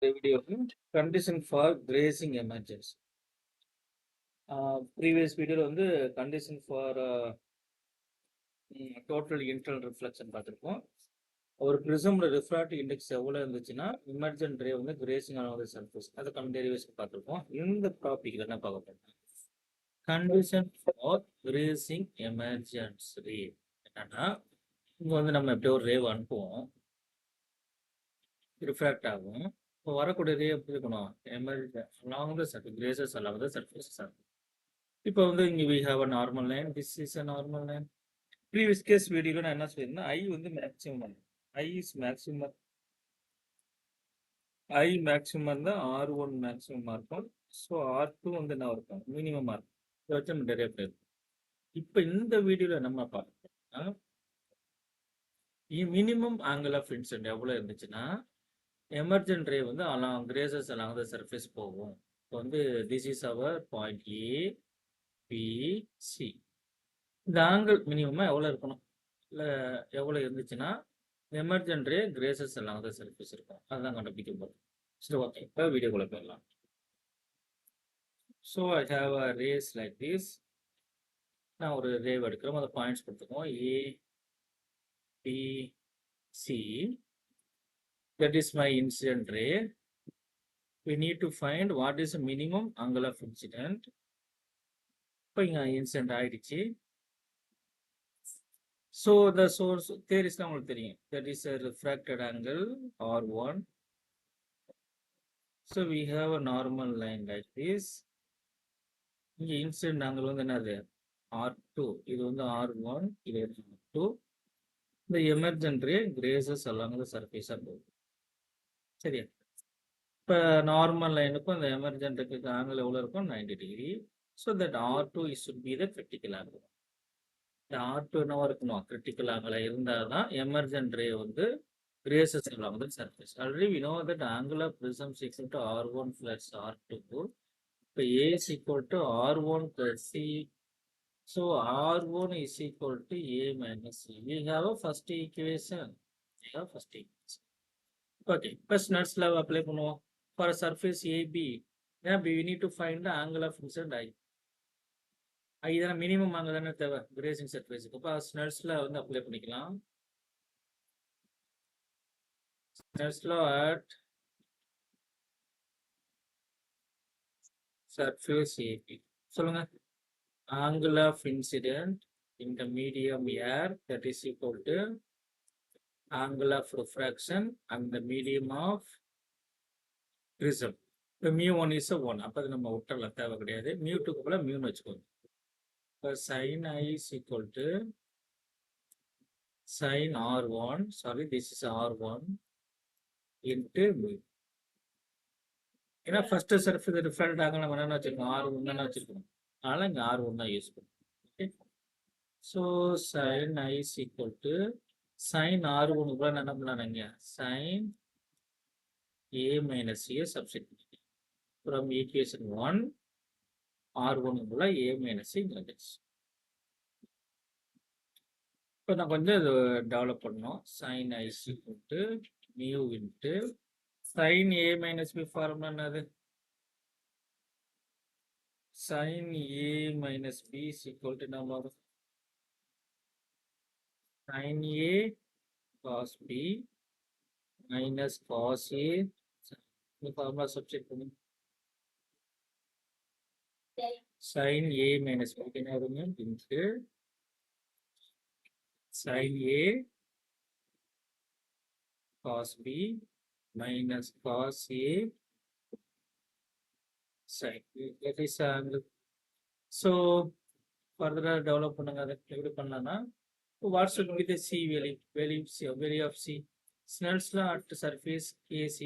The video condition for grazing emergency. Previous video வந்து condition for total internal reflection பார்த்துருப்போம். ஒரு prismல refractive index எவ்வளோ இருந்துச்சுன்னா emergent ray வந்து grazing around the surface அதுக்கான derivation பார்த்துருப்போம். இந்த டாபிக்ல என்ன பார்க்க போறோம்? Condition for grazing emergence ray என்னன்னா இங்க வந்து நம்ம எப்படியோ ஒரு ரேவ் அனுப்புவோம், ரிஃப்ராக்ட் ஆகும். இப்போ வரக்கூடிய ரே எப்படி இருக்கணும்? Emergent along the surface, grazes along the surface. இப்போ வந்து இங்கே we have a normal line, this is a normal line. Previous case வீடியோவில் நான் என்ன சொல்லியிருந்தேன், ஐ வந்து maximum, I is maximum, I maximum தான் R1 மேக்ஸிமமாக இருக்கும். ஸோ R2 வந்து என்ன இருக்கும்? மினிமமாக இருக்கும். இதை வச்சு நம்ம டெரைவ் பண்ணிருக்கோம். இப்போ இந்த வீடியோவில் நம்ம பார்க்கணும்னா மினிமம் ஆங்கிள் ஆஃப் இன்சிடென்ட் எவ்வளோ இருந்துச்சுன்னா எமர்ஜென்ட் ரே வந்து along grazes along the surface போகும். இப்போ வந்து this is our point A B C. இந்த ஆங்கிள் மினிமமாக எவ்வளோ இருக்கணும், இல்லை எவ்வளோ இருந்துச்சுன்னா emergent ray grazes along the surface இருக்கும். அதுதான் கண்டுபிடிக்க போகிறோம். சரி, ஓகே, இப்போ வீடியோக்குள்ளே போயிடலாம். So I have a rays like this. நான் ஒரு ரேவ் எடுக்கிறோம், அதை பாயிண்ட்ஸ் கொடுத்துருக்கோம் A B C. That is my incident ray. We need to find what is the minimum angle of incident. இப்போ இங்கே இன்சிடென்ட் ஆயிடுச்சு. ஸோ the source தேரிஸ்லாம் உங்களுக்கு தெரியும். That is a refracted angle R1. So we have a normal line like this. இங்கே incident angle வந்து என்னது? R2. இது வந்து R1, இது R2. இந்த emergent ray grazes along the surface போகுது. சரியா? இப்போ நார்மல் லைனுக்கும் இந்த எமர்ஜென்ட்டுக்கு ஆங்கிள் எவ்வளோ இருக்கும்? 90 degree. So that R2 should be the critical angle. இந்த R2 என்னவா இருக்கணும்? கிரிட்டிக்கல் ஆங்கிள் இருந்தால் தான் எமர்ஜென்ட் ரே வந்து Graces along the surface. Already we know that angle of prism is equal to R1 plus R2. இப்போ A is equal to R1 plus C. So R1 is equal to A minus C. We have a first equation. We have first equation. Okay, first Nernst law apply பண்ணுவோம். For a surface AB, then we need to find the angle of incident I. இதெல்லாம் minimum angle தானே தேவை grazing சர்ஃபேஸுக்கு. இப்போ Nernst law வந்து apply பண்ணிக்கலாம். Nernst law at surface AB. சொல்லுங்க. Angle of incident in the medium air, that is equal to angle of refraction and the medium of prism. இப்போ μ1 is a 1. அப்போ அது நம்ம விட்டுறலாம், தேவை கிடையாது. μ2க்கு போல μன்னு வச்சுக்கோங்க. இப்போ sin I is equal to sin R1, sorry, this is R1 into μ. ஏன்னா ஃபர்ஸ்ட் சர்ஃபேஸ் ரிஃப்ராக்ட் ஆக நம்ம என்ன வச்சிருக்கோம்? R1 தானே வச்சிருக்கோம். அதனால இங்கே R1 தான் யூஸ் பண்ணுவோம். Okay, so sin I is equal to sin R1 கூட என்ன பண்ணலாங்க? sin A minus A substitute from equation 1 R1 கூட A minus A வந்துச்சு. இப்போ நான் கொஞ்சம் இது டெவலப் பண்ணோம். sin I is equal to mu into sin A minus B formula என்னது? sin A minus B is equal to நம்ம sin A cos B minus cos A. இந்த ஃபார்முலா சப்ஸ்டிட் பண்ணி sin A minus B என்ன வருங்க? into sin A cos B minus cos A sin B. That is angle. So further develop பண்ணுங்க. அதை எப்படி பண்ணலாம்னா, what should be the C value of C? Snell's law at surface AC.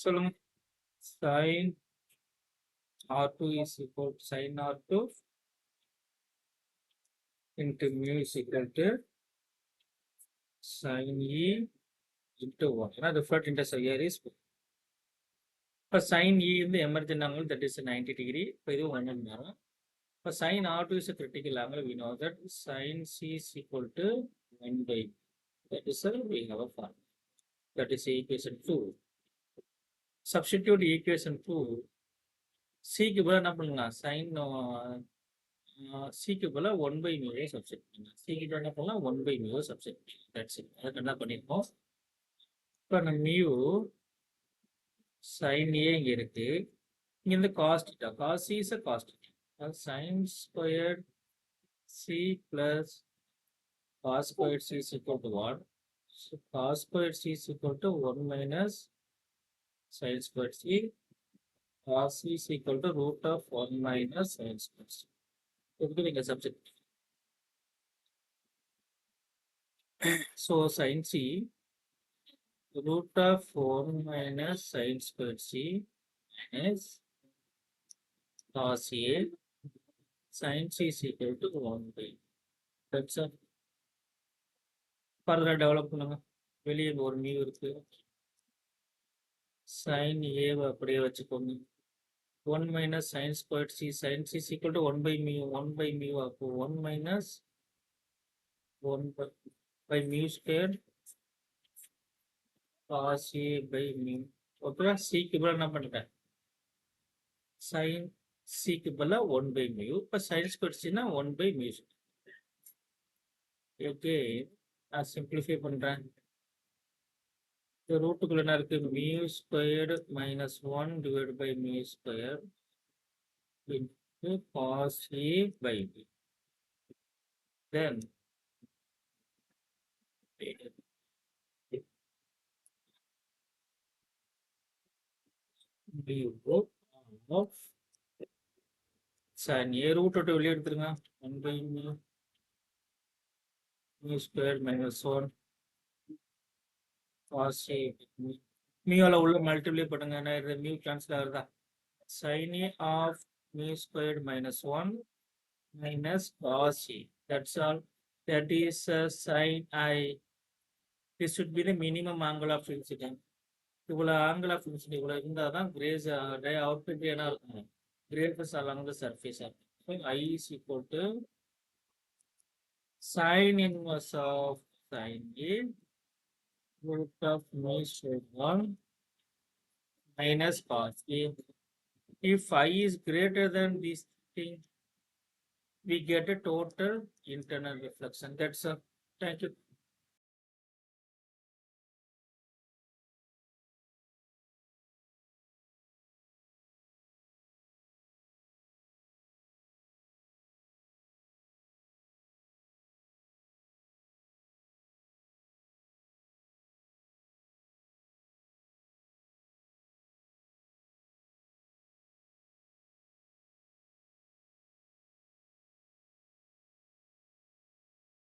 சொல்லுங்க. sin R2 is equal to sin R2 into mu is equal to sin E into 1. ஏன்னா refractive index here is இப்போ sin E வந்து emergent angle, that is 90 degree. இப்போ இது 1 மாறும். இப்போ sin R2 is a critical angle. We know that sin C is equal to 1 by. That is we have a formula. That is equation 2. Substitute equation 2. C க்கு பதிலா என்ன பண்ணலாம்? sin C க்கு பதிலா 1 by mu சப்ஸ்டிட் பண்ணலாம். C க்கு பதிலா என்ன பண்ணலாம்? 1 by mu சப்ஸ்டிட் பண்ணலாம். That's it. அதுக்கு என்ன பண்ணிருக்கோம்? இப்போ நம்ம mu sin A இங்க இருக்கு. இங்க இருந்து cos theta. Cos C is a cos theta. Sin squared C plus cos squared C is equal to what? So cos squared C is equal to 1 minus sin squared C. Cos C is equal to root of 1 minus sin squared C. இதுக்கு நீங்க substitute. So sin C root of 1 minus sin squared C minus cos A sin C is equal to 1 by. That's all. Further develop பண்ணுங்க. வெளியே ஒரு mu இருக்கு. sin A அப்படியே வச்சுக்கோங்க. 1 minus sin squared C, sin C is equal to 1 by mu அப்போ 1 minus 1 by mu squared cos A by mu. ஓகேவா? C க்கு பதிலா என்ன பண்ணிட்டேன்? sin C க்கு பதிலா 1 by mu. இப்போ sin squared C னா 1 by mu. ஓகே, நான் சிம்பிளிஃபை பண்றேன். இந்த ரூட்டுக்குள்ள என்ன இருக்கு? mu squared minus 1 divided by mu squared into cos A by B. Then du of sin A root விட்டு வெளியே எடுத்துருங்க. 1 by mu squared minus 1 cos A மியூல உள்ள மல்டிப்ளை பண்ணுங்க. என்ன இது மியூ கேன்சல் ஆகுதா? sin A of mu squared minus 1 minus cos A. That's all. That is sin I. This should be the minimum angle of incidence. இவ்வளோ angle of incidence இவ்வளோ இருந்தால் தான் grace output என்ன இருக்கும்? Graces along the surface. I is equal to sin inverse of sin A root of mu squared 1 minus cos A. If I is greater than this thing, we get a total internal reflection. That's all. Thank you.